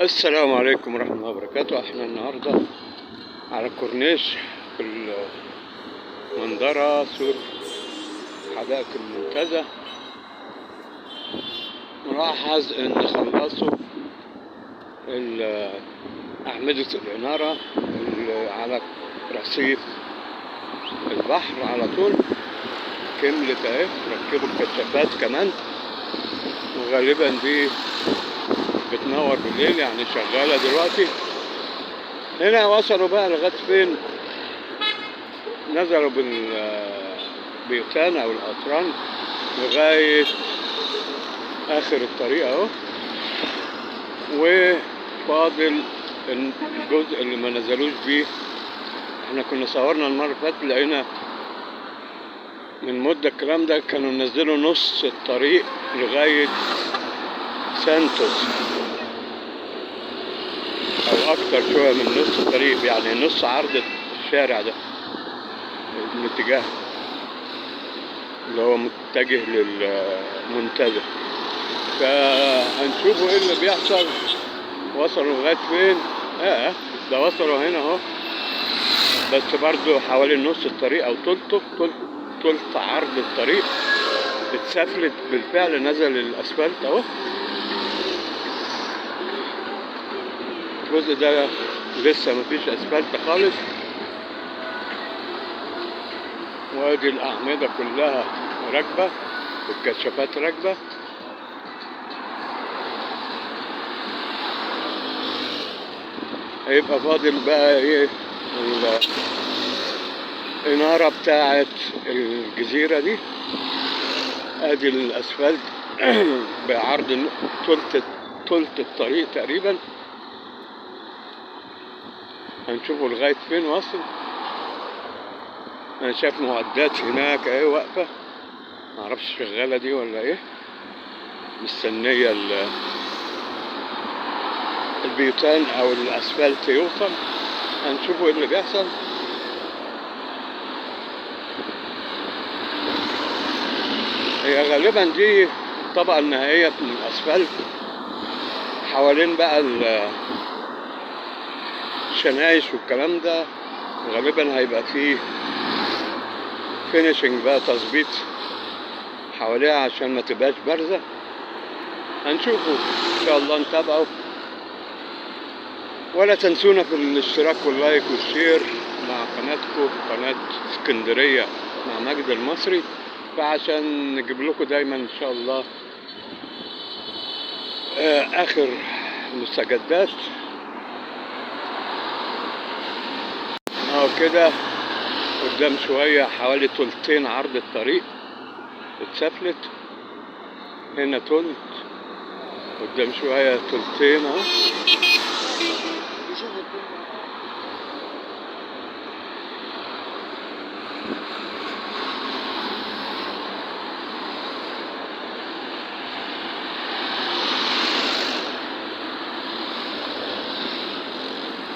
السلام عليكم ورحمة الله وبركاته. احنا النهاردة على الكورنيش في المنظرة سور حدائق المنتزه. نلاحظ ان خلصوا أعمدة الإنارة اللي على رصيف البحر على طول كملت اهي، ركبوا الكشافات كمان، وغالبا دي بتنور بالليل يعني شغالة دلوقتي. هنا وصلوا بقى لغاية فين؟ نزلوا بالبيوتان أو القطران لغاية آخر الطريق أهو، وفاضل الجزء اللي ما نزلوش بيه. احنا كنا صورنا المرة اللي فاتت، لقينا من مدة الكلام ده كانوا نزلوا نص الطريق لغاية سانتوس أو أكتر شوية من نص الطريق، يعني نص عرض الشارع ده الاتجاه اللي هو متجه للمنتزه. فهنشوفوا ايه اللي بيحصل. وصلوا لغاية فين؟ ده وصلوا هنا اهو، بس برضو حوالي نص الطريق او تلت عرض الطريق اتسفلت بالفعل، نزل الاسفلت اهو. الجزء ده لسه مفيش اسفلت خالص، وادي الاعمدة كلها راكبة والكشافات راكبة. هيبقى فاضل بقى ايه؟ الإنارة بتاعت الجزيرة دي. ادي الاسفلت بعرض تلت الطريق تقريبا. هنشوفه لغاية فين واصل. انا شايف معدات هناك اهي واقفة، معرفش شغالة دي ولا ايه، مستنية البيوتان او الاسفلت يوصل. هنشوفوا ايه اللي بيحصل. هي غالبا دي الطبقة النهائية من الاسفلت. حوالين بقى الشنايش والكلام ده غالبا هيبقى فيه فينيشنج بقى، تظبيط حواليها عشان ما تبقاش بارزة. هنشوفه ان شاء الله، نتابعه. ولا تنسونا في الاشتراك واللايك والشير مع قناتكم، قناة اسكندرية مع مجد المصري، فعشان نجيب لكم دايما ان شاء الله اخر المستجدات. كده قدام شوية حوالي تلتين عرض الطريق اتسفلت. هنا تلت، قدام شوية تلتين اهو.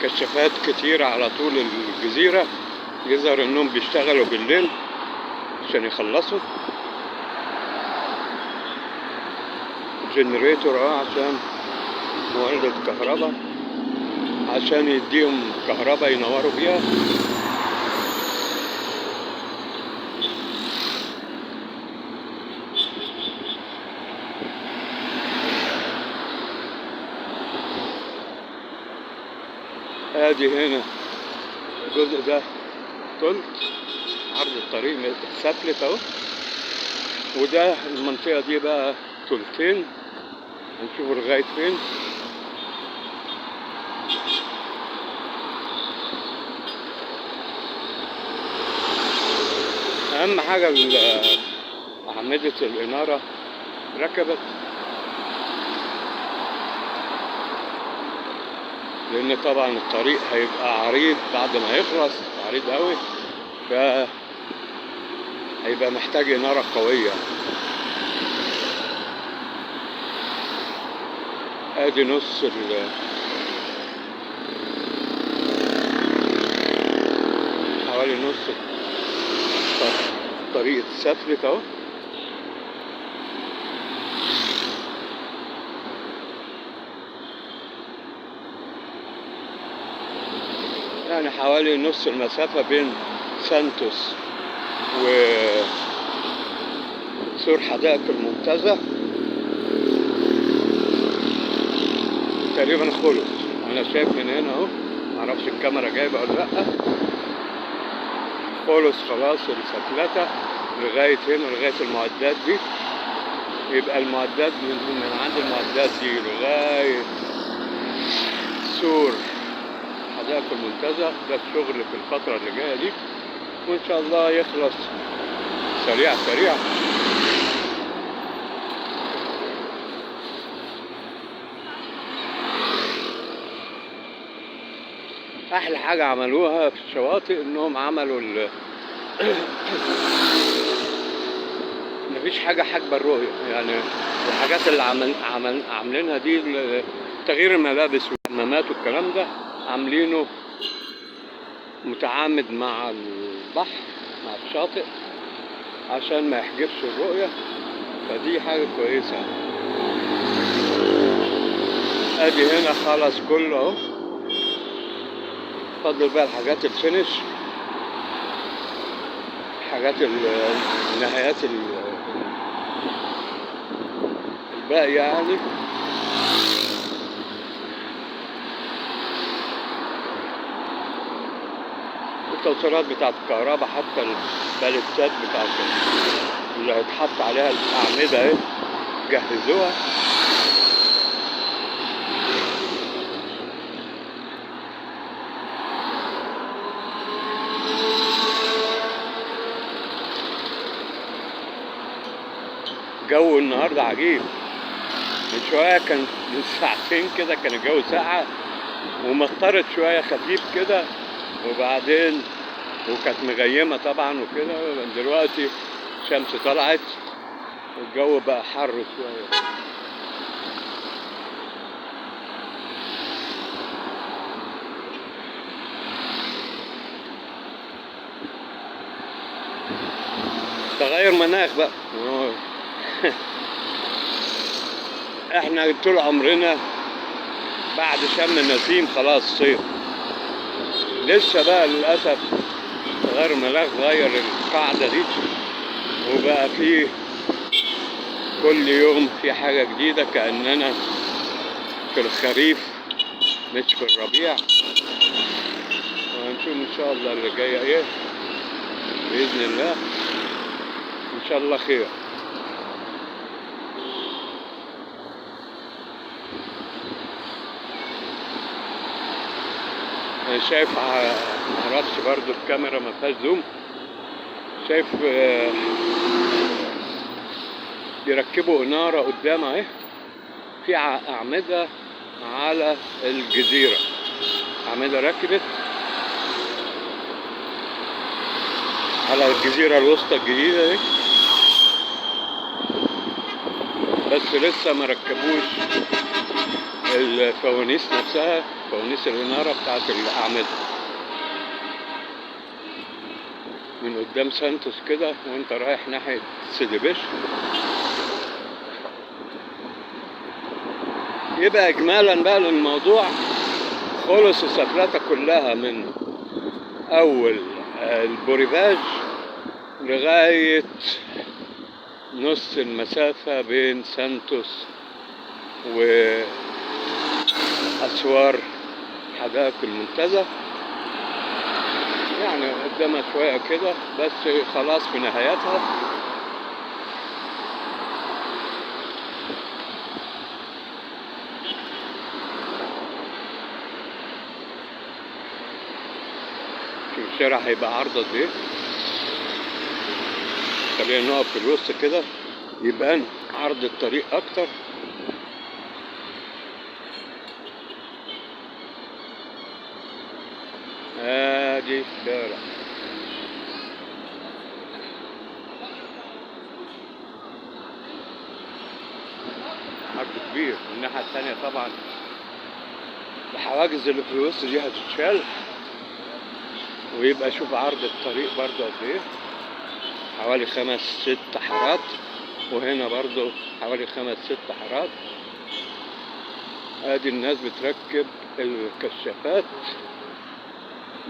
كشافات كتير على طول الجزيرة، يظهر انهم بيشتغلوا بالليل عشان يخلصوا. جنريتور عشان مولد الكهرباء، عشان يديهم كهرباء ينوروا بيها. ادي هنا الجزء ده تلت عرض الطريق اتسفلت اهو، وده المنطقة دي بقى تلتين. هنشوفوا لغاية فين. اهم حاجة أعمدة الإنارة ركبت، لأن طبعا الطريق هيبقى عريض بعد ما يخلص، عريض قوي، هيبقى محتاج إنارة قوية. ادي نص حوالي نص الطريق اتسفلت اهو. يعني حوالي نص المسافة بين سانتوس وسور حدائق المنتزه تقريبا خلص. انا شايف من هنا اهو، معرفش الكاميرا جايبه ولا لا. خلص خلاص السفلته لغايه هنا، لغايه المعدات دي. يبقى المعدات من عند المعدات دي لغايه سور حدائق المنتزه، ده الشغل في الفتره اللي جايه دي، وان شاء الله يخلص سريع سريع. احلى حاجه عملوها في الشواطئ انهم عملوا مفيش حاجه حاجبه الرؤيه، يعني الحاجات اللي عاملينها دي تغيير الملابس والحمامات والكلام ده عاملينه متعامد مع البحر مع الشاطئ عشان ما يحجبش الرؤيه، فدي حاجه كويسه. ادي هنا خلص كله اهو، فضل بقى الحاجات الفينش، حاجات النهايات الباقية يعني. التوصيلات بتاعت الكهرباء، حتى الباليتات بتاعت اللي هيتحط عليها الأعمدة اهي جهزوها. الجو النهارده عجيب، من شوية كان من ساعتين كده كان الجو ساقعة ومطرت شوية خفيف كده، وبعدين وكانت مغيمة طبعا وكده. دلوقتي الشمس طلعت والجو بقى حر شوية. تغير مناخ بقى. احنا طول عمرنا بعد شم النسيم خلاص صيف، لسه بقى للأسف تغير المناخ غير القاعدة دي، وبقى فيه كل يوم في حاجة جديدة، كأننا في الخريف مش في الربيع. وهنشوف إن شاء الله اللي جاية إيه بإذن الله، إن شاء الله خير. أنا شايف معرفش برضو الكاميرا ما فيهاش زوم، شايف بيركبوا إنارة قدام أهي، في أعمدة على الجزيرة، أعمدة ركبت على الجزيرة الوسطى الجديدة دي، بس لسه ما ركبوش الفوانيس نفسها، فوانيس الإنارة بتاعت الأعمدة. من قدام سانتوس كده وانت رايح ناحية سيدي بشر. يبقى إجمالا بقى للموضوع، خلص السفلاتة كلها من أول البوريفاج لغاية نص المسافة بين سانتوس وأسوار حدائق المنتزه، يعني قدامها شوية كده بس خلاص في نهايتها. الشارع هيبقى عرض قد ايه، خلينا نقف في الوسط كده يبان عرض الطريق اكتر. ادي الشارع عرض كبير. الناحية التانية طبعا الحواجز اللي في الوسط دي هتتشال، ويبقى شوف عرض الطريق برضو قد ايه، حوالي 5-6 حارات، وهنا برضو حوالي 5-6 حارات. ادي الناس بتركب الكشافات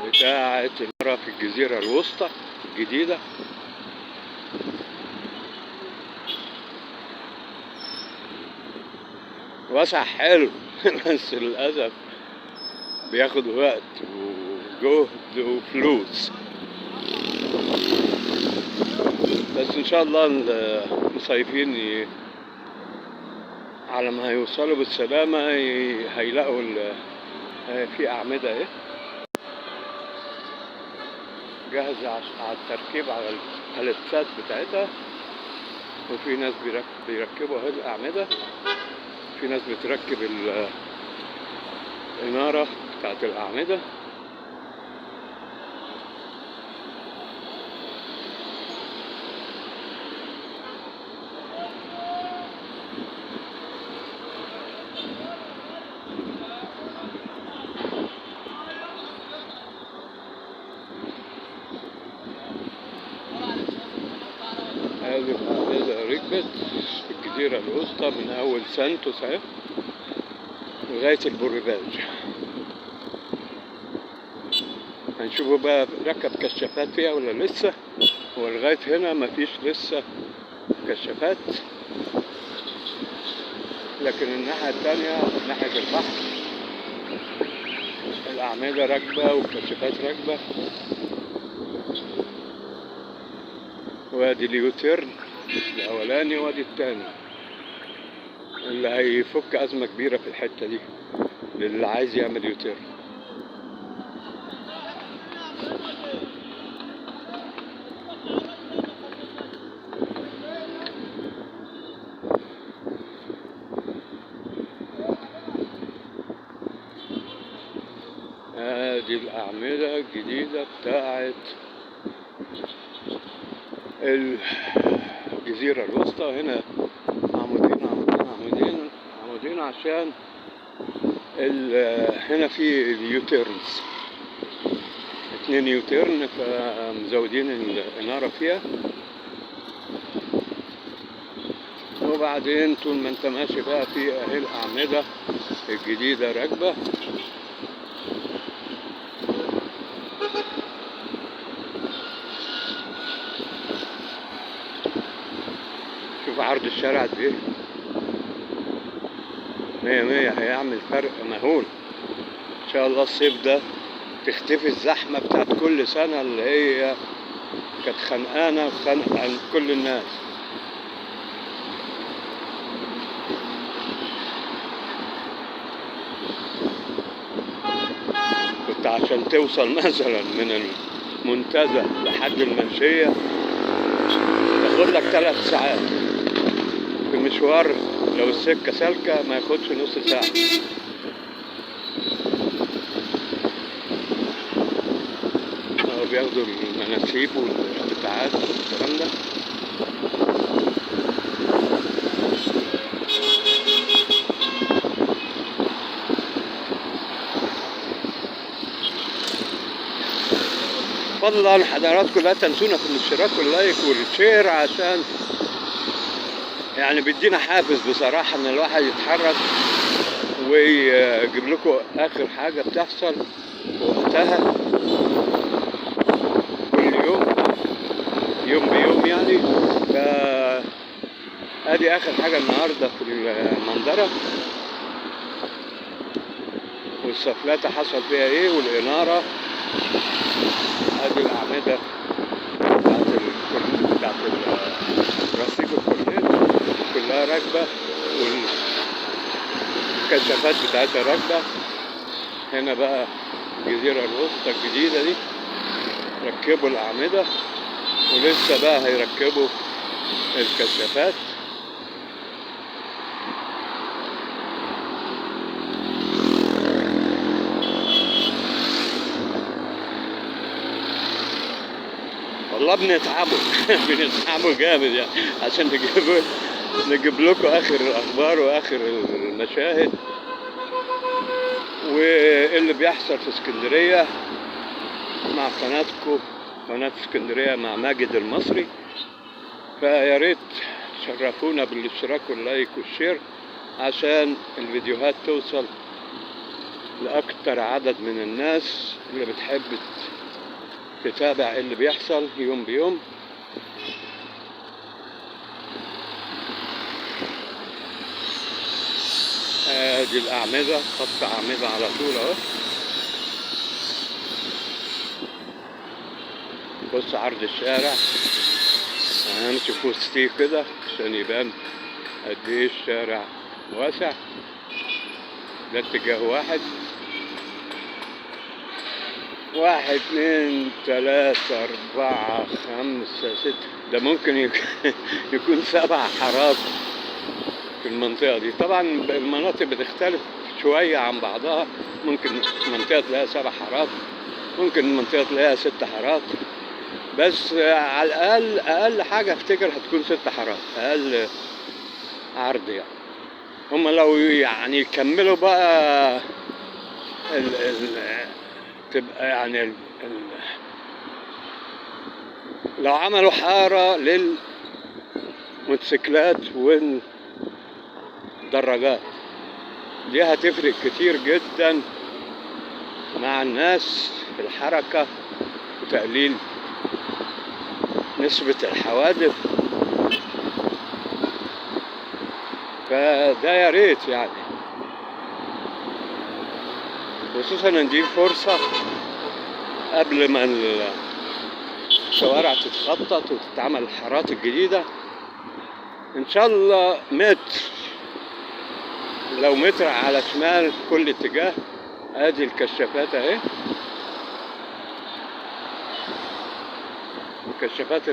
بتاعة المرة في الجزيرة الوسطى الجديدة. واسع حلو بس للأسف بياخد وقت وجهد وفلوس، بس إن شاء الله المصيفين على ما هيوصلوا بالسلامة هيلاقوا في أعمدة اهي جاهزة على التركيب على الباليتسات بتاعتها، وفي ناس بيركبوا اهي الأعمدة، في ناس بتركب الإنارة بتاعت الأعمدة. هذه الأعمدة ركبت في الجزيرة الوسطى من أول سانتوس اهي لغاية البوريفاج. هنشوفوا بقى ركب كشافات فيها ولا لسه، ولغاية هنا مفيش لسه كشافات، لكن الناحية التانية ناحية البحر الأعمدة راكبة والكشافات راكبة. وادي اليوتيرن الأولاني وادي التاني اللي هيفك أزمة كبيرة في الحتة دي للي عايز يعمل يوتيرن. ادي الأعمدة الجديدة بتاعت الجزيرة الوسطى. هنا عمودين عمودين عمودين عمودين عشان هنا في اليوتيرنز 2 يوتيرن، فمزودين الإنارة فيها. وبعدين طول ما انت ماشي بقى في اهي الأعمدة الجديدة راكبة. شوف عرض الشارع قد ايه، 100 هيعمل فرق مهول. ان شاء الله الصيف ده تختفي الزحمة بتاعت كل سنة اللي هي كانت خانقانة وخانقة عن كل الناس. كنت عشان توصل مثلا من المنتزه لحد المنشية تاخد لك 3 ساعات في مشوار، لو السكة سالكة ما ياخدش نص ساعة. بياخدوا المناسيب والبتاعات والكلام ده. فضلا عن حضراتكم لا تنسونا في الاشتراك واللايك والشير، عشان يعني بيدينا حافز بصراحة ان الواحد يتحرك ويجيب لكم اخر حاجة بتحصل وقتها كل يوم بيوم يعني. ادي اخر حاجة النهاردة في المنظرة، والسفلاتة حصل فيها ايه، والإنارة. ادي الأعمدة بتاعت رصيف الكورنيش كلها راكبة، والكشافات بتاعتها راكبة. هنا بقى الجزيرة الوسطى الجديدة دي ركبوا الأعمدة، ولسه بقى هيركبوا الكشافات. والله بنتعبوا بنتعبوا جامد يعني عشان نجيب لكم آخر الأخبار وآخر المشاهد واللي بيحصل في اسكندرية مع قناتكم، قناة اسكندرية مع ماجد المصري. فيا ريت تشرفونا بالاشتراك واللايك والشير عشان الفيديوهات توصل لأكتر عدد من الناس اللي بتحب تتابع إيه اللي بيحصل يوم بيوم. ادي الأعمدة، خط أعمدة على طول اهو. بص عرض الشارع، هنمشي في وسطيه كده عشان يبان قد ايه الشارع واسع. ده اتجاه واحد، 1 2 3 4 5 6، ده ممكن يكون 7 حارات في المنطقة دي. طبعا المناطق بتختلف شوية عن بعضها، ممكن منطقة تلاقيها 7 حارات، ممكن منطقة تلاقيها 6 حارات، بس على الأقل أقل حاجة أفتكر هتكون 6 حارات أقل عرض يعني. هما لو يعني يكملوا بقى تبقى يعني لو عملوا حارة للموتوسيكلات والدراجات دي هتفرق كتير جدا مع الناس في الحركة وتقليل نسبة الحوادث. فده يا ريت يعني، خصوصا ان دي فرصة قبل ما الشوارع تتخطط وتتعمل الحارات الجديدة. ان شاء الله متر، لو متر على شمال كل اتجاه. ادي الكشافات اهي، الكشافات